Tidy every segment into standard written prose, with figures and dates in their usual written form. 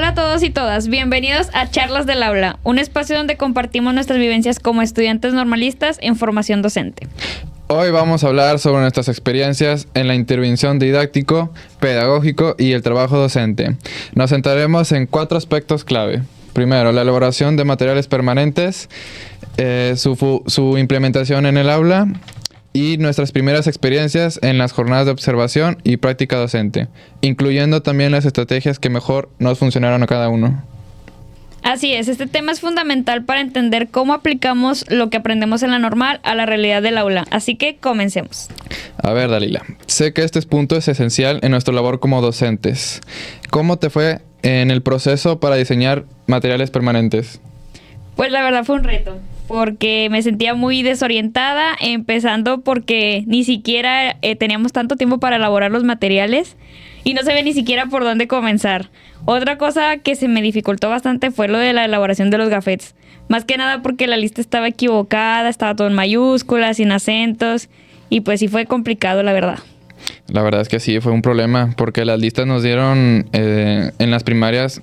Hola a todos y todas, bienvenidos a Charlas del Aula, un espacio donde compartimos nuestras vivencias como estudiantes normalistas en formación docente. Hoy vamos a hablar sobre nuestras experiencias en la intervención didáctico, pedagógico y el trabajo docente. Nos centraremos en 4 aspectos clave. Primero, la elaboración de materiales permanentes, su implementación en el aula y nuestras primeras experiencias en las jornadas de observación y práctica docente, incluyendo también las estrategias que mejor nos funcionaron a cada uno. Así es, este tema es fundamental para entender cómo aplicamos lo que aprendemos en la normal a la realidad del aula. Así que comencemos. A ver, Dalila, sé que este punto es esencial en nuestra labor como docentes. ¿Cómo te fue en el proceso para diseñar materiales permanentes? Pues la verdad fue un reto, porque me sentía muy desorientada, empezando porque ni siquiera teníamos tanto tiempo para elaborar los materiales y no sabía ni siquiera por dónde comenzar. Otra cosa que se me dificultó bastante fue lo de la elaboración de los gafetes. Más que nada porque la lista estaba equivocada, estaba todo en mayúsculas, sin acentos, y pues sí fue complicado, la verdad. La verdad es que sí, fue un problema, porque las listas nos dieron en las primarias,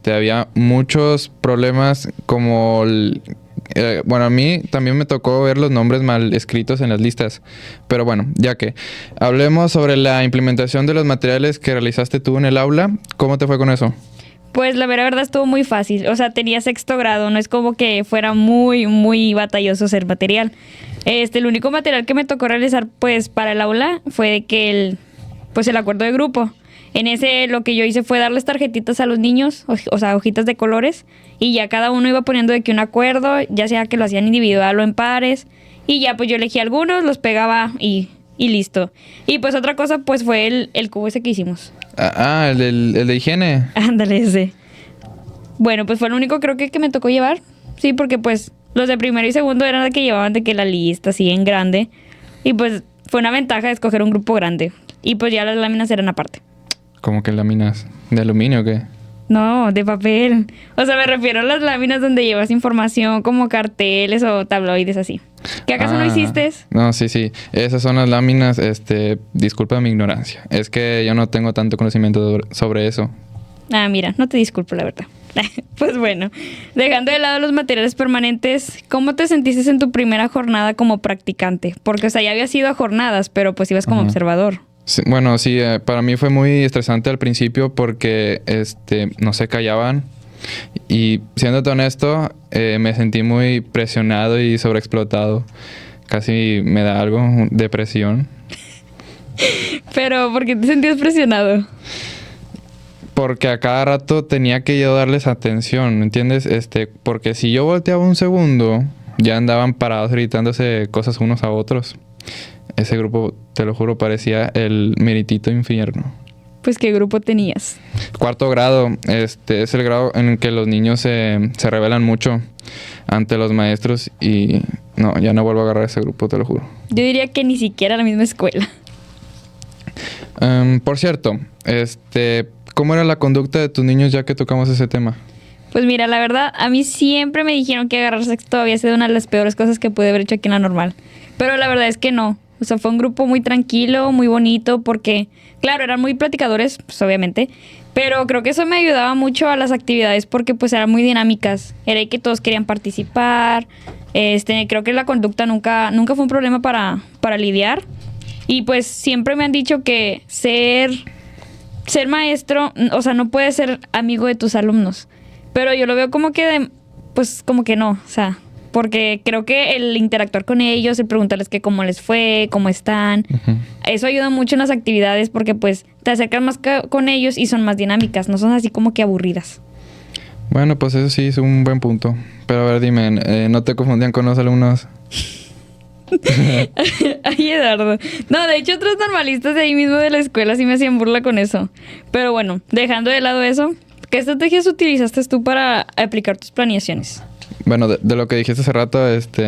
había muchos problemas como... a mí también me tocó ver los nombres mal escritos en las listas. Pero bueno, ya que hablemos sobre la implementación de los materiales que realizaste tú en el aula. ¿Cómo te fue con eso? Pues la verdad estuvo muy fácil. O sea, tenía 6º grado. No es como que fuera muy batalloso hacer material. El único material que me tocó realizar pues para el aula fue de que el acuerdo de grupo. En ese lo que yo hice fue darles tarjetitas a los niños, o sea, hojitas de colores, y ya cada uno iba poniendo de que un acuerdo, ya sea que lo hacían individual o en pares, y ya pues yo elegí algunos, los pegaba y listo. Y pues otra cosa pues fue el cubo ese que hicimos. El de higiene. Ándale, ese. Bueno, pues fue lo único creo que me tocó llevar, sí, porque pues los de primero y segundo eran de que llevaban de que la lista así en grande, y pues fue una ventaja de escoger un grupo grande, y pues ya las láminas eran aparte. ¿Cómo que láminas? ¿De aluminio o qué? No, de papel. O sea, me refiero a las láminas donde llevas información como carteles o tabloides así. ¿Qué acaso no hiciste? No, sí. Esas son las láminas, disculpa mi ignorancia. Es que yo no tengo tanto conocimiento sobre eso. Ah, mira, no te disculpo, la verdad. Pues bueno, dejando de lado los materiales permanentes, ¿cómo te sentiste en tu primera jornada como practicante? Porque, o sea, ya habías ido a jornadas, pero pues ibas como observador. Sí, bueno, sí, para mí fue muy estresante al principio porque no se callaban y siéndote honesto, me sentí muy presionado y sobreexplotado. Casi me da algo, depresión. Pero, ¿por qué te sentías presionado? Porque a cada rato tenía que yo darles atención, ¿entiendes? Porque si yo volteaba un segundo, ya andaban parados gritándose cosas unos a otros. Ese grupo, te lo juro, parecía el meritito infierno. Pues, ¿qué grupo tenías? 4º grado. Es el grado en el que los niños se rebelan mucho ante los maestros y... No, ya no vuelvo a agarrar ese grupo, te lo juro. Yo diría que ni siquiera la misma escuela. Por cierto, ¿cómo era la conducta de tus niños ya que tocamos ese tema? Pues mira, la verdad, a mí siempre me dijeron que agarrar sexto había sido una de las peores cosas que pude haber hecho aquí en la normal. Pero la verdad es que no. O sea, fue un grupo muy tranquilo, muy bonito, porque, claro, eran muy platicadores, pues obviamente, pero creo que eso me ayudaba mucho a las actividades porque pues eran muy dinámicas. Era que todos querían participar. Creo que la conducta nunca fue un problema para lidiar. Y pues siempre me han dicho que ser maestro, o sea, no puedes ser amigo de tus alumnos. Pero yo lo veo como que, como que no, o sea, porque creo que el interactuar con ellos, el preguntarles que cómo les fue, cómo están, eso ayuda mucho en las actividades porque pues te acercas más con ellos y son más dinámicas, no son así como que aburridas. Bueno, pues eso sí es un buen punto. Pero a ver, dime, ¿no te confundían con los alumnos? Ay, Eduardo. No, de hecho otros normalistas de ahí mismo de la escuela sí me hacían burla con eso. Pero bueno, dejando de lado eso, ¿qué estrategias utilizaste tú para aplicar tus planeaciones? Bueno, de lo que dijiste hace rato,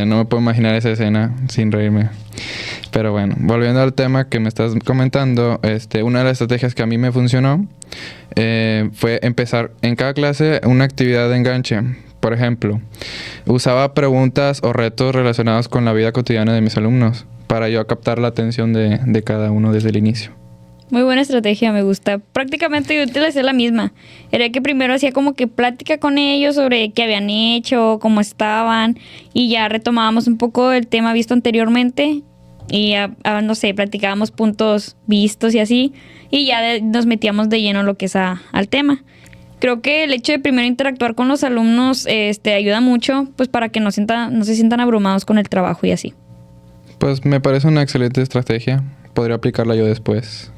no me puedo imaginar esa escena sin reírme. Pero bueno, volviendo al tema que me estás comentando, una de las estrategias que a mí me funcionó fue empezar en cada clase una actividad de enganche. Por ejemplo, usaba preguntas o retos relacionados con la vida cotidiana de mis alumnos para yo captar la atención de cada uno desde el inicio. Muy buena estrategia, me gusta. Prácticamente yo utilicé la misma. Era que primero hacía como que plática con ellos sobre qué habían hecho, cómo estaban, y ya retomábamos un poco el tema visto anteriormente y no sé, platicábamos puntos vistos y así, y ya nos metíamos de lleno lo que es al tema. Creo que el hecho de primero interactuar con los alumnos ayuda mucho, pues para que no se sientan abrumados con el trabajo y así. Pues me parece una excelente estrategia. Podría aplicarla yo después.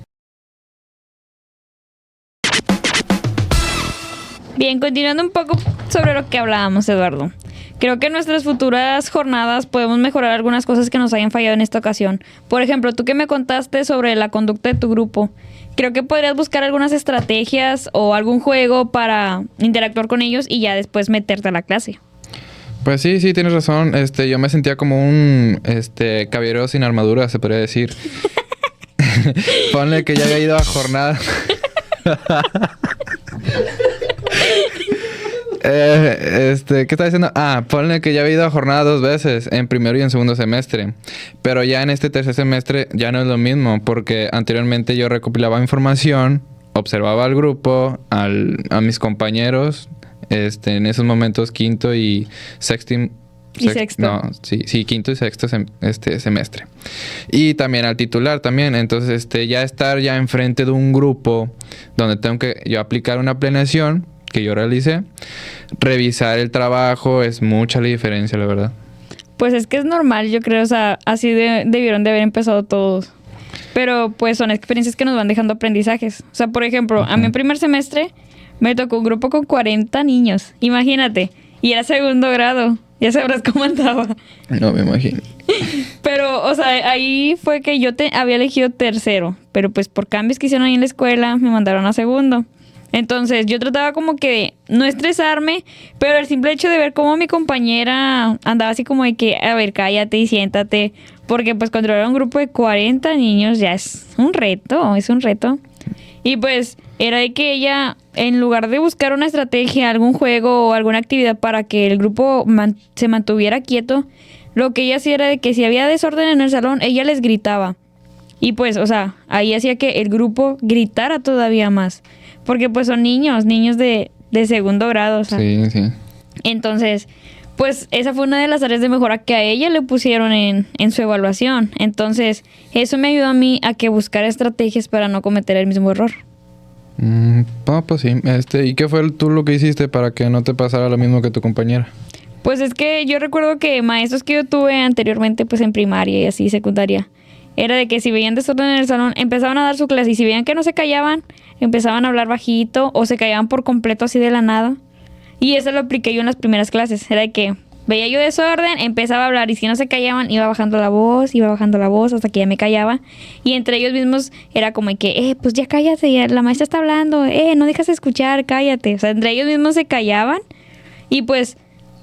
Bien, continuando un poco sobre lo que hablábamos, Eduardo. Creo que en nuestras futuras jornadas podemos mejorar algunas cosas que nos hayan fallado en esta ocasión. Por ejemplo, tú que me contaste sobre la conducta de tu grupo, creo que podrías buscar algunas estrategias o algún juego para interactuar con ellos y ya después meterte a la clase. Pues sí, tienes razón. Yo me sentía como un caballero sin armadura, se podría decir. Ponle que ya había ido a jornada. ¿Qué estaba diciendo? Ponle que ya había ido a jornada 2 veces, en primero y en segundo semestre. Pero ya en este tercer semestre ya no es lo mismo, porque anteriormente yo recopilaba información, observaba al grupo, a mis compañeros, en esos momentos quinto y sexto. Sexto. Quinto y sexto semestre. Y también al titular también. Entonces, ya estar ya enfrente de un grupo donde tengo que yo aplicar una planeación que yo realicé, revisar el trabajo, es mucha la diferencia, la verdad. Pues es que es normal, yo creo, o sea, así debieron de haber empezado todos. Pero pues son experiencias que nos van dejando aprendizajes. O sea, por ejemplo, a mí en primer semestre me tocó un grupo con 40 niños, imagínate, y era segundo grado. Ya sabrás cómo andaba. No me imagino. Pero, o sea, ahí fue que yo había elegido tercero. Pero pues por cambios que hicieron ahí en la escuela, me mandaron a segundo. Entonces, yo trataba como que de no estresarme, pero el simple hecho de ver cómo mi compañera andaba así como de que, a ver, cállate y siéntate. Porque pues controlar un grupo de 40 niños ya es un reto. Y pues era de que ella, en lugar de buscar una estrategia, algún juego o alguna actividad para que el grupo se mantuviera quieto, lo que ella hacía era de que si había desorden en el salón, ella les gritaba. Y pues, o sea, ahí hacía que el grupo gritara todavía más. Porque pues son niños de segundo grado, o sea. Sí. Entonces, pues esa fue una de las áreas de mejora que a ella le pusieron en su evaluación. Entonces, eso me ayudó a mí a que buscara estrategias para no cometer el mismo error. Pues sí. ¿Y qué fue tú lo que hiciste para que no te pasara lo mismo que tu compañera? Pues es que yo recuerdo que maestros que yo tuve anteriormente, pues en primaria y así, secundaria, era de que si veían desorden en el salón, empezaban a dar su clase y si veían que no se callaban, empezaban a hablar bajito o se callaban por completo así de la nada. Y eso lo apliqué yo en las primeras clases. Era de que veía yo desorden, empezaba a hablar y si no se callaban, iba bajando la voz hasta que ya me callaba. Y entre ellos mismos era como que, pues ya cállate, la maestra está hablando, no dejas de escuchar, cállate. O sea, entre ellos mismos se callaban y pues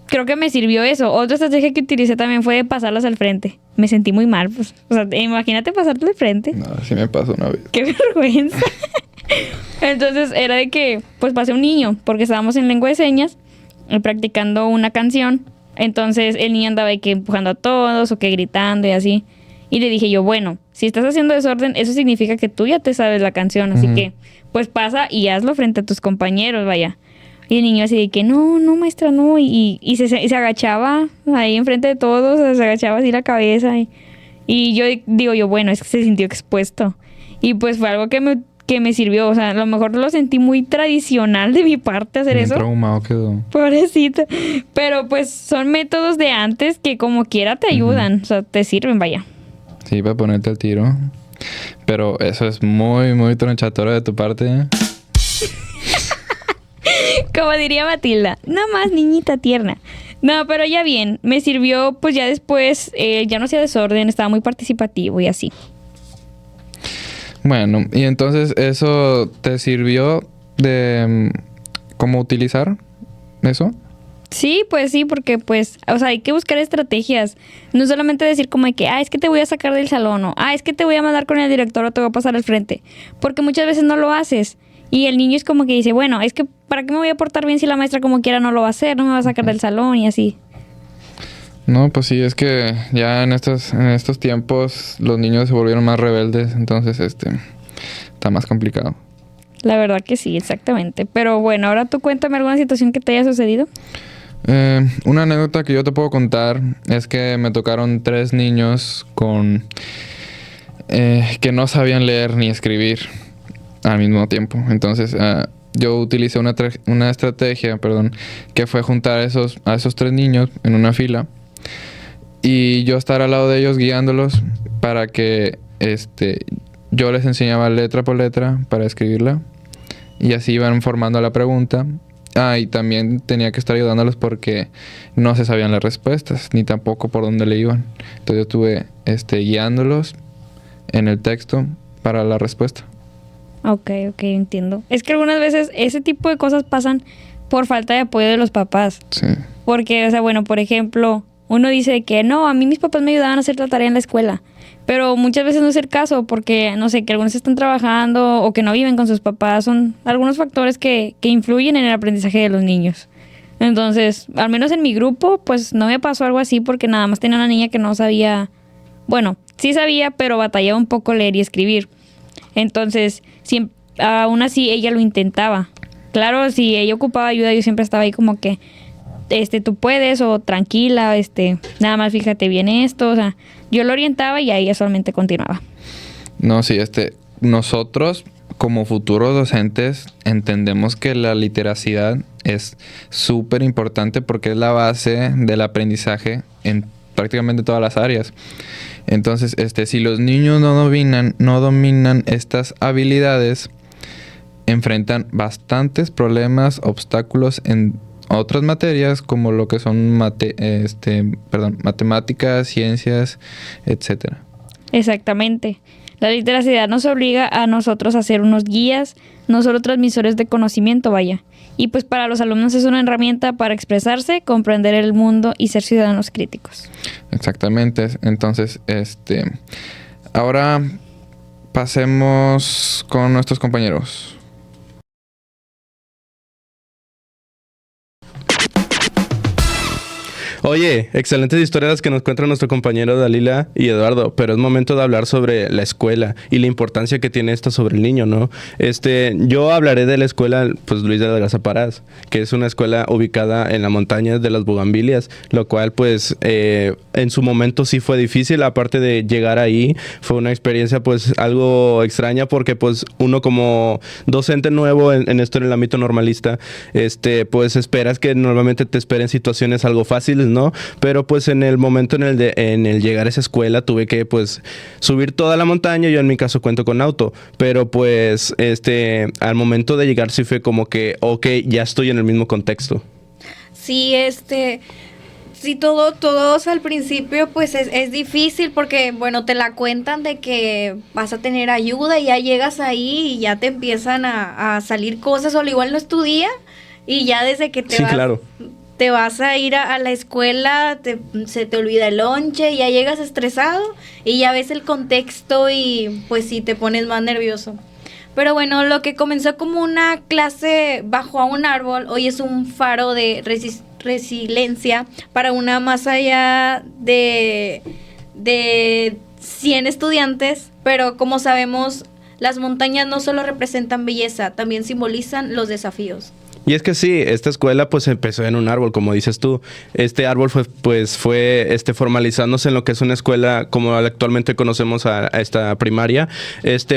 creo que me sirvió eso. Otra estrategia que utilicé también fue de pasarlas al frente. Me sentí muy mal, pues. O sea, imagínate pasarte al frente. No, sí me pasó una vez. ¡Qué vergüenza! Entonces era de que, pues pasé un niño, porque estábamos en lengua de señas, practicando una canción. Entonces el niño andaba de que empujando a todos o que gritando y así. Y le dije yo, bueno, si estás haciendo desorden, eso significa que tú ya te sabes la canción. Así que, pues pasa y hazlo frente a tus compañeros, vaya. Y el niño así de que, no, maestra, no. Y se agachaba ahí enfrente de todos, se agachaba así la cabeza. Y yo digo yo, bueno, es que se sintió expuesto. Y pues fue algo que me sirvió. O sea, a lo mejor lo sentí muy tradicional de mi parte hacer eso. Traumado quedó. Pobrecita. Pero pues son métodos de antes que como quiera te ayudan. O sea, te sirven, vaya. Sí, para ponerte al tiro. Pero eso es muy, muy tronchadora de tu parte, ¿eh? Como diría Matilda, nada más niñita tierna. No, pero ya bien, me sirvió, pues ya después, ya no hacía desorden, estaba muy participativo y así. Bueno, y entonces eso te sirvió de cómo utilizar eso. Sí, pues sí, porque pues, o sea, hay que buscar estrategias. No solamente decir como de que, es que te voy a sacar del salón o, es que te voy a mandar con el director o te voy a pasar al frente. Porque muchas veces no lo haces. Y el niño es como que dice, bueno, es que ¿para qué me voy a portar bien si la maestra como quiera no lo va a hacer? No me va a sacar del salón y así. No, pues sí, es que ya en estos tiempos los niños se volvieron más rebeldes. Entonces, está más complicado. La verdad que sí, exactamente. Pero bueno, ahora tú cuéntame alguna situación que te haya sucedido. Una anécdota que yo te puedo contar es que me tocaron 3 niños con que no sabían leer ni escribir al mismo tiempo. Entonces, yo utilicé una estrategia, que fue juntar a esos 3 niños en una fila y yo estar al lado de ellos guiándolos para que yo les enseñaba letra por letra para escribirla y así iban formando la pregunta. Y también tenía que estar ayudándolos porque no se sabían las respuestas ni tampoco por dónde le iban. Entonces yo estuve guiándolos en el texto para la respuesta. Ok, entiendo. Es que algunas veces ese tipo de cosas pasan por falta de apoyo de los papás. Sí. Porque, o sea, bueno, por ejemplo, uno dice que no, a mí mis papás me ayudaban a hacer la tarea en la escuela. Pero muchas veces no es el caso porque, no sé, que algunos están trabajando o que no viven con sus papás. Son algunos factores que influyen en el aprendizaje de los niños. Entonces, al menos en mi grupo, pues no me pasó algo así porque nada más tenía una niña que no sabía... Bueno, sí sabía, pero batallaba un poco leer y escribir. Entonces, aún así ella lo intentaba. Claro, si ella ocupaba ayuda, yo siempre estaba ahí como que... tú puedes, o tranquila, nada más fíjate bien esto, o sea, yo lo orientaba y ahí ella solamente continuaba. No, sí, nosotros como futuros docentes entendemos que la literacidad es súper importante porque es la base del aprendizaje en prácticamente todas las áreas. Entonces, si los niños no dominan estas habilidades, enfrentan bastantes problemas, obstáculos en otras materias como lo que son matemáticas, ciencias, etcétera. Exactamente. La literacidad nos obliga a nosotros a ser unos guías, no solo transmisores de conocimiento, vaya. Y pues para los alumnos es una herramienta para expresarse, comprender el mundo y ser ciudadanos críticos. Exactamente. Entonces, ahora pasemos con nuestros compañeros. Oye, excelentes historias que nos cuentan nuestro compañero Dalila y Eduardo, pero es momento de hablar sobre la escuela y la importancia que tiene esta sobre el niño, ¿no? Yo hablaré de la escuela, pues, Luis de la Garza Parás, que es una escuela ubicada en la montaña de las Bugambilias, lo cual, pues, en su momento sí fue difícil. Aparte de llegar ahí, fue una experiencia, pues, algo extraña porque, pues, uno como docente nuevo en esto, en el ámbito normalista, pues, esperas que normalmente te esperen situaciones algo fáciles, ¿no? Pero pues en el momento en el llegar a esa escuela tuve que pues subir toda la montaña. Yo en mi caso cuento con auto, pero pues al momento de llegar sí fue como que ok, ya estoy en el mismo contexto. Sí, sí, todos al principio pues es difícil porque, bueno, te la cuentan de que vas a tener ayuda y ya llegas ahí y ya te empiezan a salir cosas, o al igual no es tu día y ya desde que Sí, claro. Te vas a ir a la escuela, se te olvida el lonche, ya llegas estresado y ya ves el contexto y pues sí te pones más nervioso. Pero bueno, lo que comenzó como una clase bajo a un árbol, hoy es un faro de resiliencia para una más allá de 100 estudiantes, pero como sabemos, las montañas no solo representan belleza, también simbolizan los desafíos. Y es que sí, esta escuela pues empezó en un árbol, como dices tú. Este árbol fue formalizándose en lo que es una escuela como actualmente conocemos a esta primaria.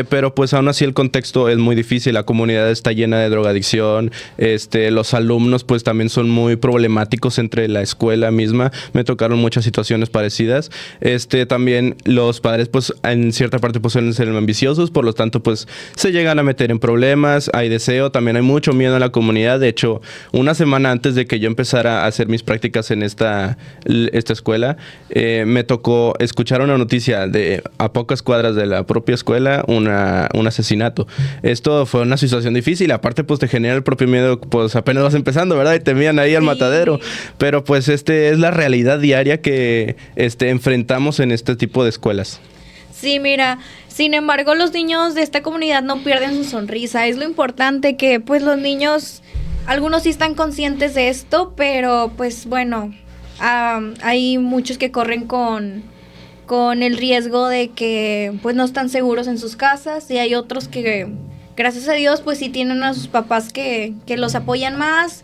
Pero pues aún así el contexto es muy difícil. La comunidad está llena de drogadicción. Los alumnos pues también son muy problemáticos entre la escuela misma. Me tocaron muchas situaciones parecidas. También los padres pues en cierta parte pues suelen ser ambiciosos, por lo tanto pues se llegan a meter en problemas. Hay deseo, también hay mucho miedo en la comunidad. De hecho, una semana antes de que yo empezara a hacer mis prácticas en esta escuela, me tocó escuchar una noticia de a pocas cuadras de la propia escuela, un asesinato. Esto fue una situación difícil. Aparte, pues te genera el propio miedo, pues apenas vas empezando, ¿verdad? Y te envían ahí al matadero. Pero pues es la realidad diaria que enfrentamos en este tipo de escuelas. Sí, mira, sin embargo, los niños de esta comunidad no pierden su sonrisa. Es lo importante que, pues, los niños, algunos sí están conscientes de esto, pero, pues, bueno, hay muchos que corren con con el riesgo de que pues no están seguros en sus casas, y hay otros que gracias a Dios pues sí tienen a sus papás que los apoyan más.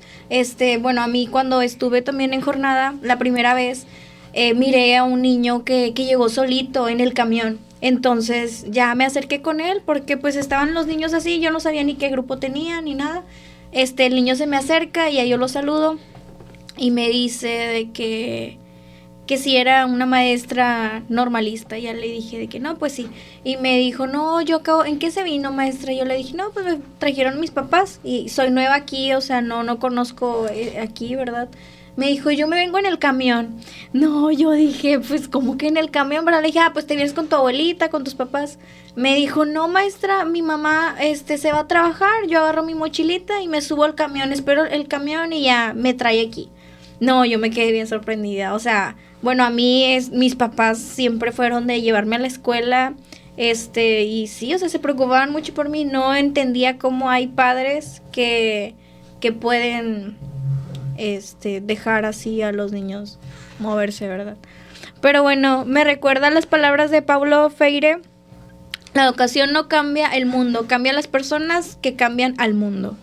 Bueno, a mí cuando estuve también en jornada la primera vez, miré a un niño que llegó solito en el camión. Entonces ya me acerqué con él porque pues estaban los niños así, yo no sabía ni qué grupo tenía ni nada. El niño se me acerca y ahí yo lo saludo y me dice de que si era una maestra normalista. Ya le dije de que no, pues sí. Y me dijo, no, ¿en qué se vino, maestra? Yo le dije, no, pues me trajeron mis papás y soy nueva aquí, o sea, no conozco aquí, ¿verdad? Me dijo, yo me vengo en el camión. No, yo dije, pues, ¿cómo que en el camión? ¿Verdad? Le dije, pues te vienes con tu abuelita, con tus papás. Me dijo, no, maestra, mi mamá se va a trabajar, yo agarro mi mochilita y me subo al camión, espero el camión y ya me trae aquí. No, yo me quedé bien sorprendida, o sea, bueno, a mí mis papás siempre fueron de llevarme a la escuela, y sí, o sea, se preocupaban mucho por mí. No entendía cómo hay padres que pueden dejar así a los niños moverse, ¿verdad? Pero bueno, me recuerda las palabras de Paulo Freire: la educación no cambia el mundo, cambia las personas que cambian al mundo.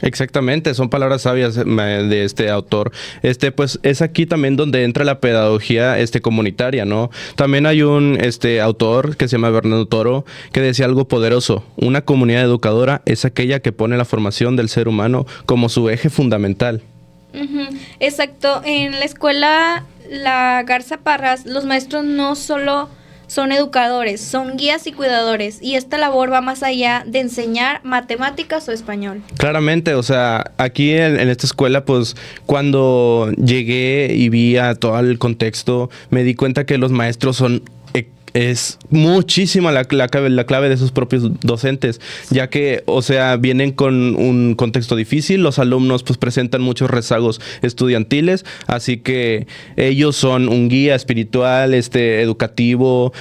Exactamente, son palabras sabias de este autor. Pues es aquí también donde entra la pedagogía comunitaria, ¿no? También hay un autor que se llama Bernardo Toro que decía algo poderoso: una comunidad educadora es aquella que pone la formación del ser humano como su eje fundamental. Uh-huh. Exacto, en la escuela La Garza Parras, los maestros no solo son educadores, son guías y cuidadores, y esta labor va más allá de enseñar matemáticas o español. Claramente, o sea, aquí en esta escuela, pues, cuando llegué y vi a todo el contexto, me di cuenta que los maestros es muchísima la clave de sus propios docentes, ya que, o sea, vienen con un contexto difícil, los alumnos pues presentan muchos rezagos estudiantiles, así que ellos son un guía espiritual, educativo,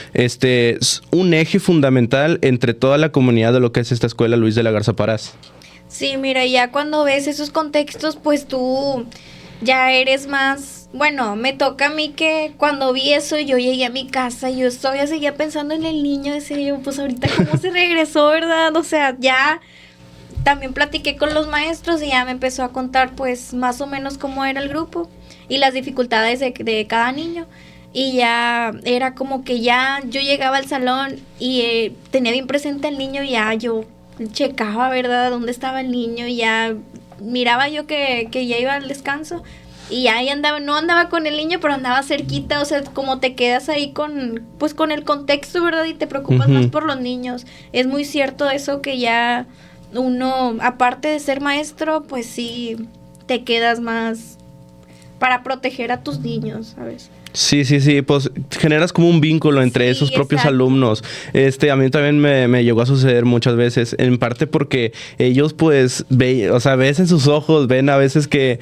un eje fundamental entre toda la comunidad de lo que es esta escuela Luis de la Garza Parras. Sí, mira, ya cuando ves esos contextos, pues tú ya eres más... Bueno, me toca a mí que cuando vi eso, yo llegué a mi casa y yo todavía seguía pensando en el niño. Decía yo, pues ahorita cómo se regresó, ¿verdad? O sea, ya también platiqué con los maestros y ya me empezó a contar pues más o menos cómo era el grupo y las dificultades de cada niño. Y ya era como que ya yo llegaba al salón y tenía bien presente al niño, y ya yo checaba, ¿verdad?, dónde estaba el niño, y ya miraba yo que ya iba al descanso. Y ahí andaba, no andaba con el niño, pero andaba cerquita, o sea, como te quedas ahí con el contexto, ¿verdad? Y te preocupas más por los niños. Es muy cierto eso, que ya uno, aparte de ser maestro, pues sí, te quedas más para proteger a tus niños, ¿sabes? Sí, pues generas como un vínculo entre esos propios alumnos. A mí también me llegó a suceder muchas veces, en parte porque ellos pues ves en sus ojos, ven a veces que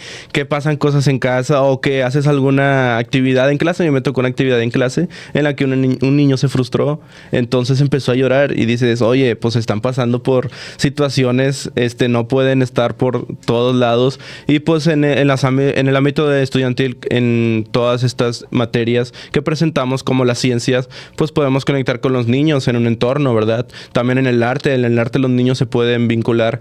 pasan cosas en casa o que haces alguna actividad en clase. Yo me tocó una actividad en clase en la que un niño se frustró, entonces empezó a llorar y dices, oye, pues están pasando por situaciones, no pueden estar por todos lados, y pues en el ámbito de estudiantil, en todas estas materias que presentamos como las ciencias, pues podemos conectar con los niños en un entorno, ¿verdad? También en el arte los niños se pueden vincular,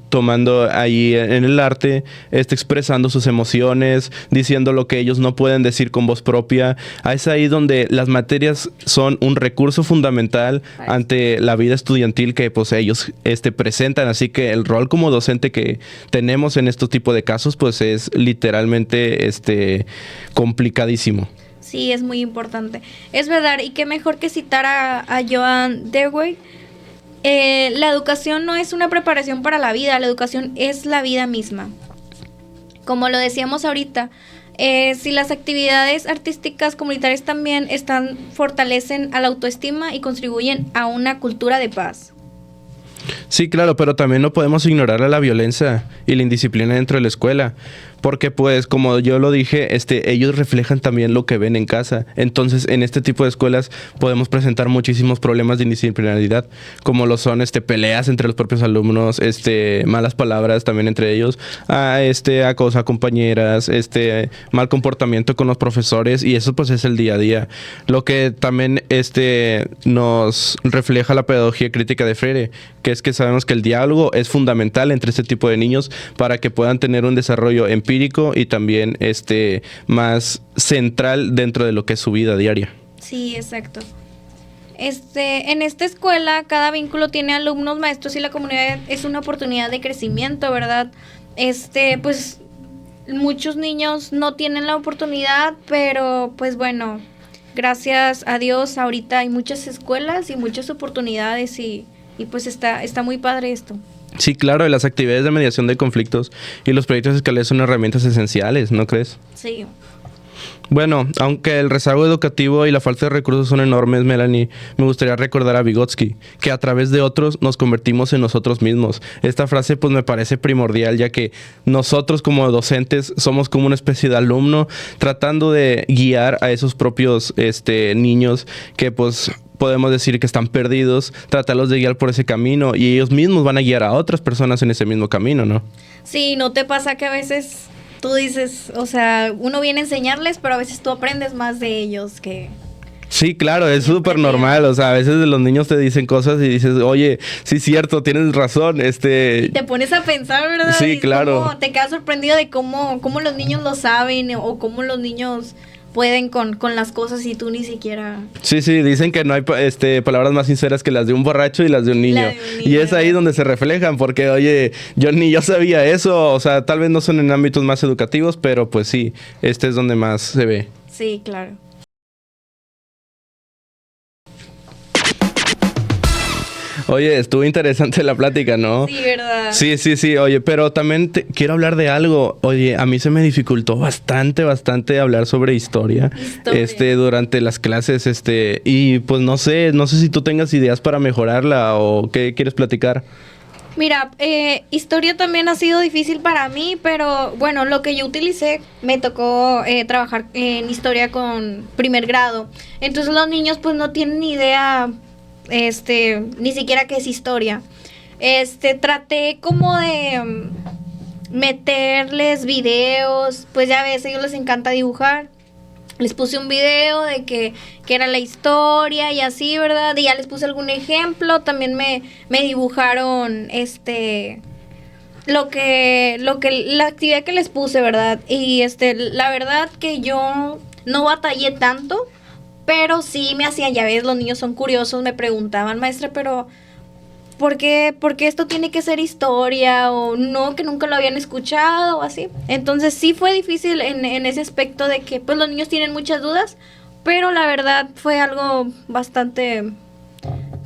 tomando ahí en el arte, expresando sus emociones, diciendo lo que ellos no pueden decir con voz propia. Es ahí donde las materias son un recurso fundamental ante la vida estudiantil que pues ellos presentan, así que el rol como docente que tenemos en este tipo de casos pues es literalmente complicadísimo. Sí, es muy importante. Es verdad, y qué mejor que citar a Joan Dewey. La educación no es una preparación para la vida, la educación es la vida misma. Como lo decíamos ahorita, si las actividades artísticas comunitarias también fortalecen a la autoestima y contribuyen a una cultura de paz. Sí, claro, pero también no podemos ignorar a la violencia y la indisciplina dentro de la escuela, porque pues como yo lo dije, ellos reflejan también lo que ven en casa. Entonces, en este tipo de escuelas podemos presentar muchísimos problemas de indisciplinaridad, como lo son peleas entre los propios alumnos, malas palabras también entre ellos, acoso a compañeras, mal comportamiento con los profesores, y eso pues es el día a día. Lo que también nos refleja la pedagogía crítica de Freire, que es que sabemos que el diálogo es fundamental entre este tipo de niños para que puedan tener un desarrollo empírico y también más central dentro de lo que es su vida diaria. Sí, exacto. En esta escuela cada vínculo tiene alumnos, maestros y la comunidad es una oportunidad de crecimiento, ¿verdad? Pues muchos niños no tienen la oportunidad, pero pues bueno, gracias a Dios ahorita hay muchas escuelas y muchas oportunidades y pues está muy padre esto. Sí, claro, las actividades de mediación de conflictos y los proyectos escolares son herramientas esenciales, ¿no crees? Sí. Bueno, aunque el rezago educativo y la falta de recursos son enormes, Melanie, me gustaría recordar a Vygotsky, que a través de otros nos convertimos en nosotros mismos. Esta frase pues me parece primordial, ya que nosotros como docentes somos como una especie de alumno tratando de guiar a esos propios niños que pues podemos decir que están perdidos, tratarlos de guiar por ese camino y ellos mismos van a guiar a otras personas en ese mismo camino, ¿no? Sí, ¿no te pasa que a veces tú dices, o sea, uno viene a enseñarles, pero a veces tú aprendes más de ellos que... Sí, claro, es súper normal, o sea, a veces los niños te dicen cosas y dices, oye, sí es cierto, tienes razón, Te pones a pensar, ¿verdad? Sí, claro. Te quedas sorprendido de cómo los niños lo saben o cómo los niños pueden con las cosas y tú ni siquiera... Sí, dicen que no hay palabras más sinceras que las de un borracho y las de un niño. Y es ahí donde se reflejan, porque, oye, yo sabía eso, o sea, tal vez no son en ámbitos más educativos, pero pues sí, es donde más se ve. Sí, claro. Oye, estuvo interesante la plática, ¿no? Sí, ¿verdad? Sí. Oye, pero también quiero hablar de algo. Oye, a mí se me dificultó bastante hablar sobre historia. Durante las clases, y pues no sé si tú tengas ideas para mejorarla o qué quieres platicar. Mira, historia también ha sido difícil para mí, pero bueno, lo que yo utilicé, me tocó trabajar en historia con primer grado. Entonces los niños pues no tienen ni idea... ni siquiera qué es historia. Traté como de meterles videos, pues ya ves, a ellos les encanta dibujar. Les puse un video de que era la historia y así, ¿verdad? Y ya les puse algún ejemplo, también me dibujaron la actividad que les puse, ¿verdad? Y la verdad que yo no batallé tanto. Pero sí me hacían, ya ves, los niños son curiosos, me preguntaban, maestra, pero ¿por qué esto tiene que ser historia? O no, que nunca lo habían escuchado o así. Entonces sí fue difícil en ese aspecto de que pues los niños tienen muchas dudas, pero la verdad fue algo bastante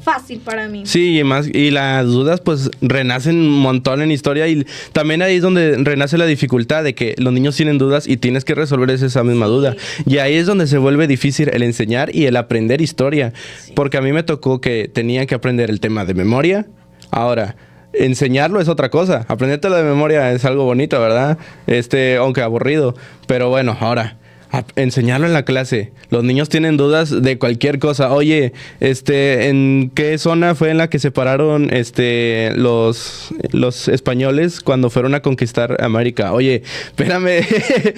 fácil para mí. Sí, y las dudas pues renacen un montón en historia y también ahí es donde renace la dificultad de que los niños tienen dudas y tienes que resolver esa misma duda. Y ahí es donde se vuelve difícil el enseñar y el aprender historia. Sí. Porque a mí me tocó que tenía que aprender el tema de memoria. Ahora, enseñarlo es otra cosa. Aprendértelo de memoria es algo bonito, ¿verdad? Aunque aburrido. Pero bueno, ahora... enseñarlo en la clase. Los niños tienen dudas de cualquier cosa. Oye, ¿en qué zona fue en la que se pararon los españoles cuando fueron a conquistar América? Oye, espérame.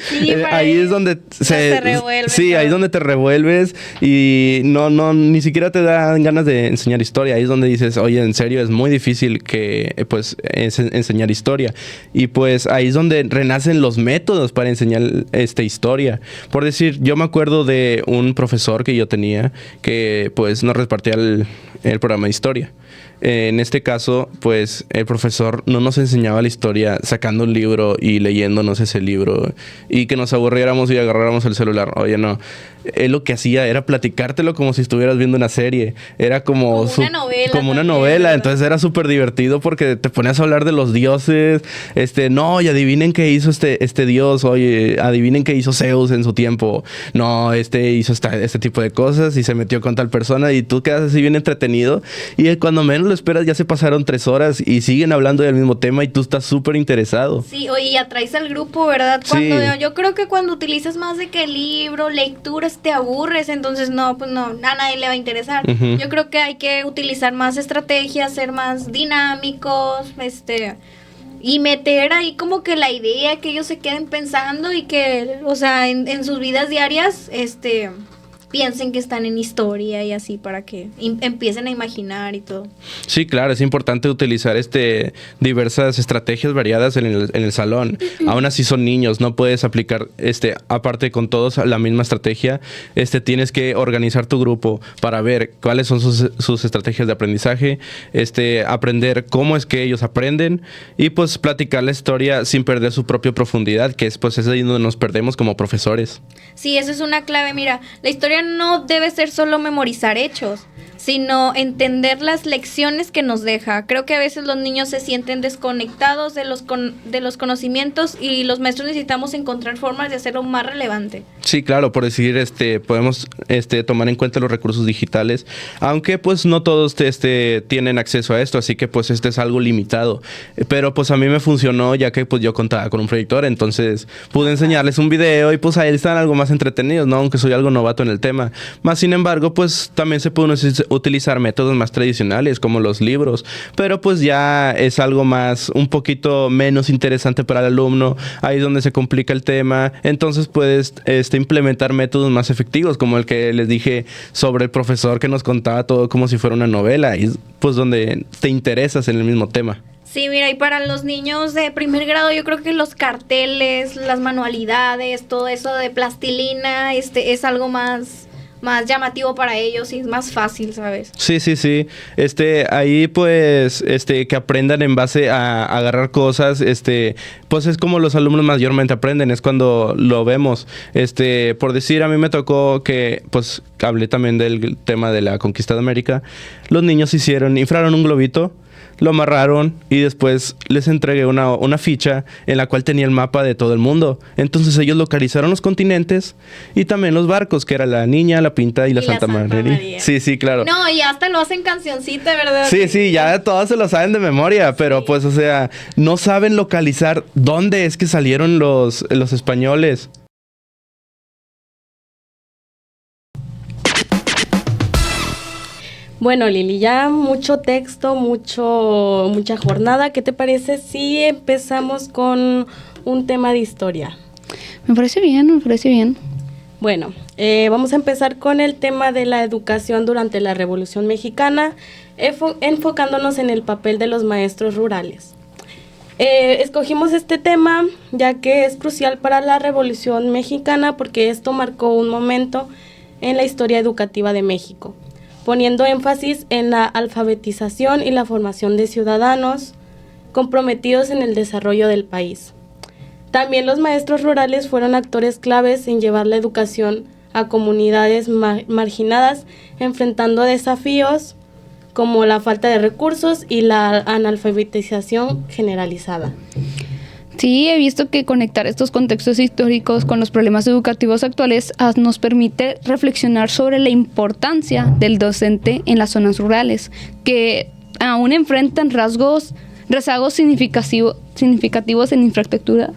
Sí, ahí es donde se revuelve. Sí, ahí es donde te revuelves y no ni siquiera te dan ganas de enseñar historia. Ahí es donde dices, oye, en serio, es muy difícil que pues enseñar historia. Y pues ahí es donde renacen los métodos para enseñar historia. Por decir, yo me acuerdo de un profesor que yo tenía que pues nos repartía el programa de historia. En este caso, pues el profesor no nos enseñaba la historia sacando un libro y leyéndonos ese libro y que nos aburriéramos y agarráramos el celular. Oye, no. Él lo que hacía era platicártelo como si estuvieras viendo una serie. Era como una novela. Entonces era súper divertido porque te ponías a hablar de los dioses. No, y adivinen qué hizo este dios. Oye, adivinen qué hizo Zeus en su tiempo. No, hizo este tipo de cosas y se metió con tal persona y tú quedas así bien entretenido. Y cuando cuando menos lo esperas ya se pasaron 3 horas y siguen hablando del mismo tema y tú estás súper interesado. Sí, oye, y atraes al grupo, ¿verdad? Sí. Yo creo que cuando utilizas más de que libro, lecturas, te aburres, entonces no, pues no, a nadie le va a interesar. Ujú. Yo creo que hay que utilizar más estrategias, ser más dinámicos, y meter ahí como que la idea, que ellos se queden pensando y que, o sea, en sus vidas diarias, piensen que están en historia y así para que empiecen a imaginar y todo. Sí, claro, es importante utilizar diversas estrategias variadas en el salón. Aún así son niños, no puedes aplicar aparte con todos la misma estrategia. Tienes que organizar tu grupo para ver cuáles son sus estrategias de aprendizaje, aprender cómo es que ellos aprenden y pues platicar la historia sin perder su propia profundidad, que es ahí donde nos perdemos como profesores. Sí, eso es una clave. Mira, la historia no debe ser solo memorizar hechos, sino entender las lecciones que nos deja. Creo que a veces los niños se sienten desconectados de los conocimientos y los maestros necesitamos encontrar formas de hacerlo más relevante. Sí, claro, por decir, podemos tomar en cuenta los recursos digitales, aunque pues no todos tienen acceso a esto, así que pues es algo limitado. Pero pues a mí me funcionó ya que pues yo contaba con un proyector, entonces pude enseñarles un video y pues ahí están algo más entretenidos, ¿no? Aunque soy algo novato en el tema. Más sin embargo, pues también se puede utilizar métodos más tradicionales como los libros, pero pues ya es algo más, un poquito menos interesante para el alumno, ahí es donde se complica el tema, entonces puedes implementar métodos más efectivos, como el que les dije sobre el profesor que nos contaba todo como si fuera una novela, y pues donde te interesas en el mismo tema. Sí, mira, y para los niños de primer grado yo creo que los carteles, las manualidades, todo eso de plastilina, es algo más llamativo para ellos y es más fácil, ¿sabes? Sí. Ahí pues, que aprendan en base a agarrar cosas, pues es como los alumnos mayormente aprenden, es cuando lo vemos. Por decir, a mí me tocó que, pues, hablé también del tema de la conquista de América. Los niños inflaron un globito, lo amarraron y después les entregué una ficha en la cual tenía el mapa de todo el mundo. Entonces ellos localizaron los continentes y también los barcos, que era la Niña, la Pinta y la Santa María. Sí, claro. No, y hasta lo hacen cancioncita, ¿verdad? Sí, ya todos se lo saben de memoria, pero sí. Pues, o sea, no saben localizar dónde es que salieron los españoles. Bueno, Lili, ya mucho texto, mucha jornada. ¿Qué te parece si empezamos con un tema de historia? Me parece bien. Bueno, vamos a empezar con el tema de la educación durante la Revolución Mexicana, enfocándonos en el papel de los maestros rurales. Escogimos este tema ya que es crucial para la Revolución Mexicana porque esto marcó un momento en la historia educativa de México, poniendo énfasis en la alfabetización y la formación de ciudadanos comprometidos en el desarrollo del país. También los maestros rurales fueron actores claves en llevar la educación a comunidades marginadas, enfrentando desafíos como la falta de recursos y la analfabetización generalizada. Sí, he visto que conectar estos contextos históricos con los problemas educativos actuales nos permite reflexionar sobre la importancia del docente en las zonas rurales, que aún enfrentan rezagos significativos en infraestructura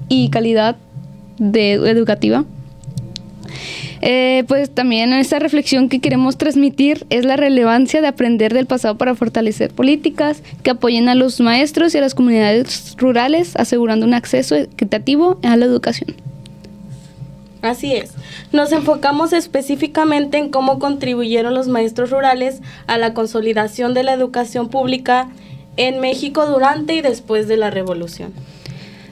y calidad educativa. Pues también esta reflexión que queremos transmitir es la relevancia de aprender del pasado para fortalecer políticas que apoyen a los maestros y a las comunidades rurales, asegurando un acceso equitativo a la educación. Así es. Nos enfocamos específicamente en cómo contribuyeron los maestros rurales a la consolidación de la educación pública en México durante y después de la Revolución.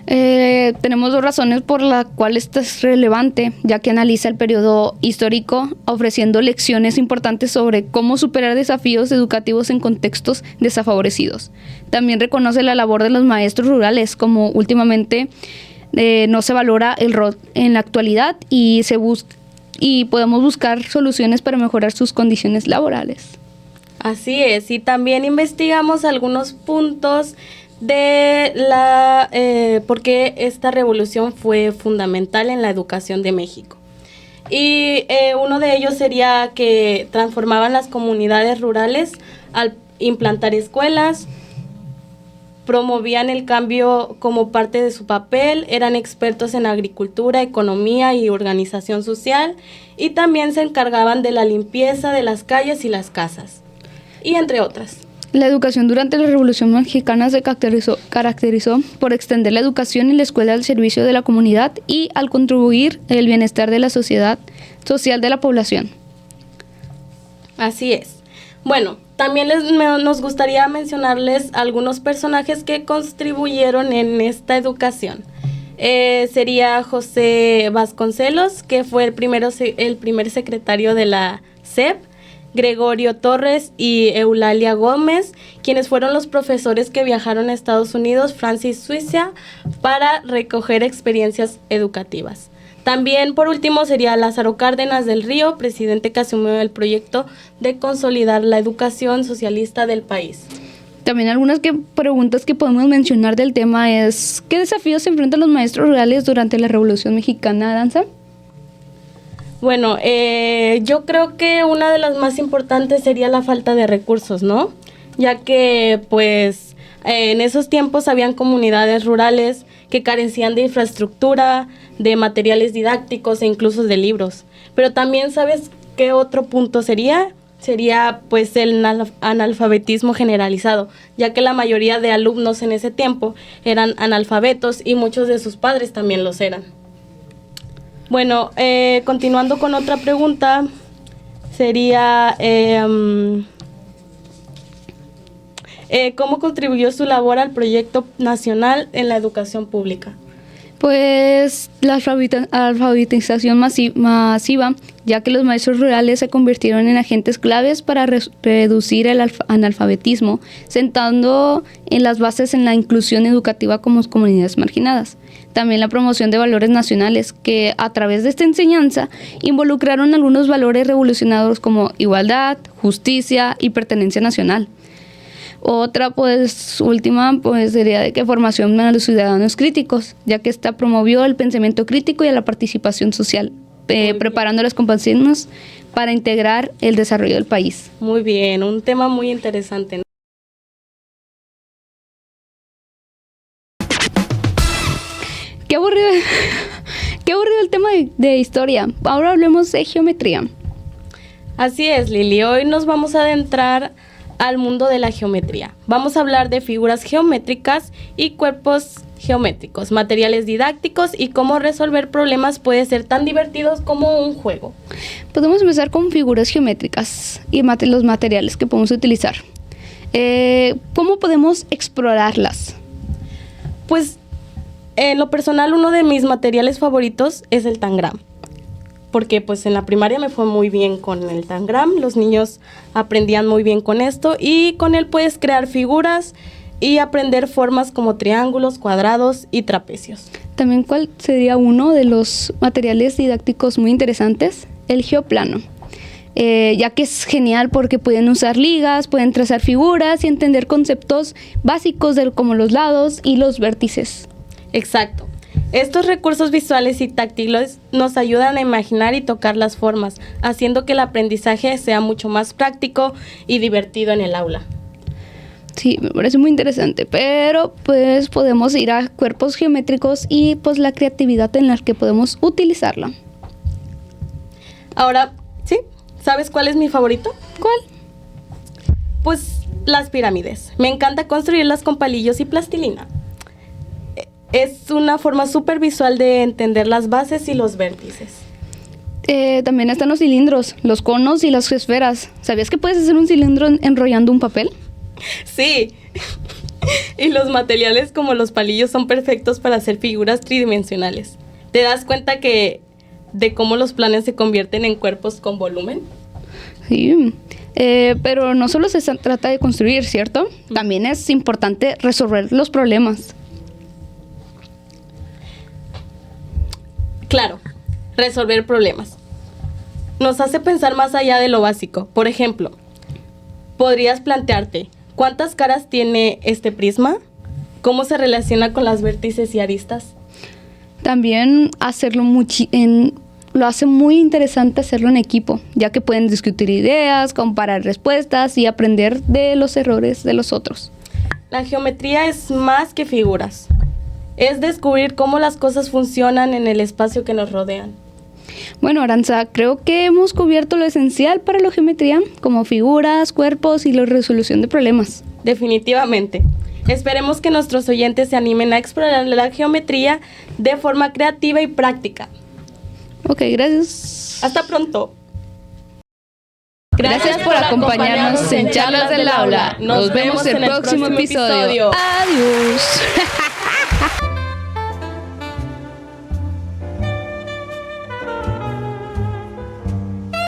Tenemos 2 razones por las cuales esto es relevante, ya que analiza el periodo histórico ofreciendo lecciones importantes sobre cómo superar desafíos educativos en contextos desafavorecidos. También reconoce la labor de los maestros rurales, como últimamente no se valora el rol en la actualidad y podemos buscar soluciones para mejorar sus condiciones laborales. Así es, y también investigamos algunos puntos de por qué esta revolución fue fundamental en la educación de México. Y uno de ellos sería que transformaban las comunidades rurales implantar escuelas, promovían el cambio como parte de su papel, eran expertos en agricultura, economía y organización social, y también se encargaban de la limpieza de las calles y las casas, y entre otras. La educación durante la Revolución Mexicana se caracterizó por extender la educación y la escuela al servicio de la comunidad y al contribuir el bienestar de la sociedad social de la población. Así es. Bueno, también nos gustaría mencionarles algunos personajes que contribuyeron en esta educación. Sería José Vasconcelos, que fue el primer secretario de la SEP, Gregorio Torres y Eulalia Gómez, quienes fueron los profesores que viajaron a Estados Unidos, Francia y Suiza para recoger experiencias educativas. También, por último, sería Lázaro Cárdenas del Río, presidente que asumió el proyecto de consolidar la educación socialista del país. También algunas preguntas que podemos mencionar del tema es: ¿qué desafíos se enfrentan los maestros rurales durante la Revolución Mexicana, Danza? Bueno, yo creo que una de las más importantes sería la falta de recursos, ¿no? Ya que, pues, en esos tiempos habían comunidades rurales que carecían de infraestructura, de materiales didácticos e incluso de libros. Pero también, ¿sabes qué otro punto sería? Sería, pues, el analfabetismo generalizado, ya que la mayoría de alumnos en ese tiempo eran analfabetos y muchos de sus padres también los eran. Bueno, continuando con otra pregunta, sería ¿cómo contribuyó su labor al proyecto nacional en la educación pública? Pues la alfabetización masiva, ya que los maestros rurales se convirtieron en agentes claves para reducir el analfabetismo, sentando en las bases en la inclusión educativa como comunidades marginadas. También la promoción de valores nacionales, que a través de esta enseñanza involucraron algunos valores revolucionarios como igualdad, justicia y pertenencia nacional. Otra, pues, última, pues, sería de que formación a los ciudadanos críticos, ya que esta promovió el pensamiento crítico y a la participación social, preparando a los campesinos para integrar el desarrollo del país. Muy bien, un tema muy interesante, ¿no? Qué aburrido el tema de historia. Ahora hablemos de geometría. Así es, Lili. Hoy nos vamos a adentrar al mundo de la geometría. Vamos a hablar de figuras geométricas y cuerpos geométricos, materiales didácticos y cómo resolver problemas puede ser tan divertidos como un juego. Podemos empezar con figuras geométricas y los materiales que podemos utilizar. ¿Cómo podemos explorarlas? Pues, en lo personal, uno de mis materiales favoritos es el tangram. Porque pues en la primaria me fue muy bien con el tangram, los niños aprendían muy bien con esto y con él puedes crear figuras y aprender formas como triángulos, cuadrados y trapecios. También, ¿cuál sería uno de los materiales didácticos muy interesantes? El geoplano, ya que es genial porque pueden usar ligas, pueden trazar figuras y entender conceptos básicos como los lados y los vértices. Exacto. Estos recursos visuales y táctiles nos ayudan a imaginar y tocar las formas, haciendo que el aprendizaje sea mucho más práctico y divertido en el aula. Sí, me parece muy interesante, pero pues podemos ir a cuerpos geométricos y pues la creatividad en la que podemos utilizarla. Ahora, ¿sí? ¿Sabes cuál es mi favorito? ¿Cuál? Pues las pirámides. Me encanta construirlas con palillos y plastilina. Es una forma súper visual de entender las bases y los vértices. También están los cilindros, los conos y las esferas. ¿Sabías que puedes hacer un cilindro enrollando un papel? Sí. Y los materiales como los palillos son perfectos para hacer figuras tridimensionales. ¿Te das cuenta de cómo los planes se convierten en cuerpos con volumen? Sí. Pero no solo se trata de construir, ¿cierto? También es importante resolver los problemas. Claro, resolver problemas. Nos hace pensar más allá de lo básico. Por ejemplo, podrías plantearte, ¿cuántas caras tiene este prisma? ¿Cómo se relaciona con las vértices y aristas? También hacerlo lo hace muy interesante hacerlo en equipo, ya que pueden discutir ideas, comparar respuestas y aprender de los errores de los otros. La geometría es más que figuras. Es descubrir cómo las cosas funcionan en el espacio que nos rodean. Bueno, Aranza, creo que hemos cubierto lo esencial para la geometría, como figuras, cuerpos y la resolución de problemas. Definitivamente. Esperemos que nuestros oyentes se animen a explorar la geometría de forma creativa y práctica. Ok, gracias. Hasta pronto. Gracias por acompañarnos en Charlas del Aula. Nos vemos en el próximo episodio. Adiós.